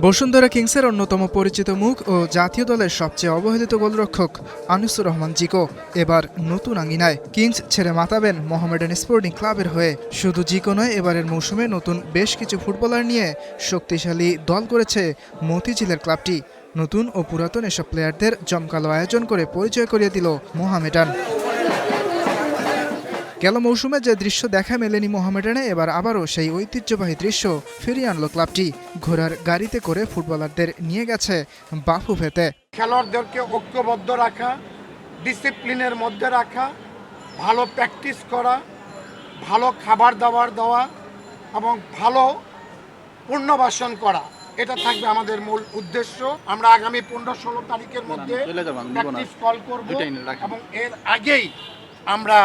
বসুন্ধরা কিংসের অন্যতম পরিচিত মুখ ও জাতীয় দলের সবচেয়ে অবহেলিত গোলরক্ষক আনিসুর রহমান জিকো এবার নতুন আঙ্গিনায় কিংস ছেড়ে মাতাবেন মোহামেডান স্পোর্টিং ক্লাবের হয়ে। শুধু জিকো নয়, এবারের মৌসুমে নতুন বেশ কিছু ফুটবলার নিয়ে শক্তিশালী দল করেছে মতিঝিলের ক্লাবটি। নতুন ও পুরাতন এসব প্লেয়ারদের জমকালো আয়োজন করে পরিচয় করিয়ে দিল মোহামেডান। গেল মৌসুমে যে দৃশ্য দেখা মেলেনি মোহামেডানে, এবার আবারও সেই ঐতিহ্যবাহী দৃশ্য ফিরিয়ে আনলো ক্লাবটি। ঘোড়ার গাড়িতে করে ফুটবলারদের নিয়ে গেছে বাফুফেতে। খেলোয়াড়দেরকে ঐক্যবদ্ধ রাখা, ডিসিপ্লিনের মধ্যে রাখা, ভালো প্র্যাকটিস করা, ভালো খাবার দাবার দেওয়া এবং ভালো পুনর্বাসন করা, এটা থাকবে আমাদের মূল উদ্দেশ্য। আমরা আগামী 15-16 তারিখের মধ্যে প্র্যাকটিস কল করব এবং এর আগেই আমরা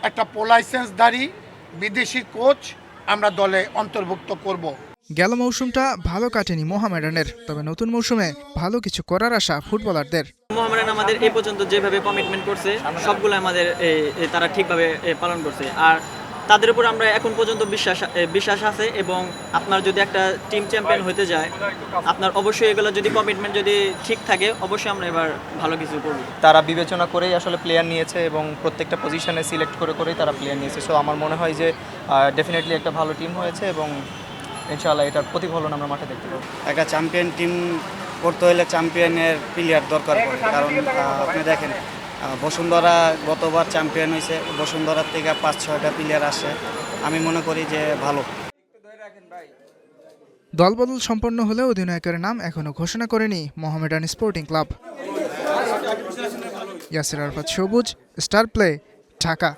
একটা লাইসেন্সধারী বিদেশি কোচ আমরা দলে অন্তর্ভুক্ত করব। গেল মৌসুমটা ভালো কাটেনি মোহামেডানের, তবে নতুন মৌসুমে ভালো কিছু করার আশা ফুটবলারদের। মোহামেডান আমাদের এই পর্যন্ত যেভাবে কমিটমেন্ট করছে সবগুলো আমাদের তারা ঠিকভাবে পালন করছে, আর তাদের উপর আমরা এখন পর্যন্ত বিশ্বাস আছে। এবং আপনার যদি একটা টিম চ্যাম্পিয়ন হতে যায়, আপনার অবশ্যই এগুলো যদি কমিটমেন্ট যদি ঠিক থাকে, অবশ্যই আমরা এবার ভালো কিছু করব। তারা বিবেচনা করেই আসলে প্লেয়ার নিয়েছে এবং প্রত্যেকটা পজিশনে সিলেক্ট করেই তারা প্লেয়ার নিয়েছে। সো আমার মনে হয় যে ডেফিনেটলি একটা ভালো টিম হয়েছে এবং ইনশাআল্লাহ এটার প্রতিফলন আমরা মাঠে দেখতে পাবো। একটা চ্যাম্পিয়ন টিম করতে হলে চ্যাম্পিয়নের প্লেয়ার দরকার পড়ে, কারণ আপনি দেখেন বসুন্ধরা গতবার চ্যাম্পিয়ন হয়েছে, বসুন্ধরার থেকে 5-6টা প্লেয়ার আসে। আমি মনে করি যে ভালো। দলবদল সম্পন্ন হলেও অধিনায়কের নাম এখনো ঘোষণা করেনি মোহামেডান স্পোর্টিং ক্লাব। ইয়াসির আরাফাত সবুজ, স্টার প্লে, ঢাকা।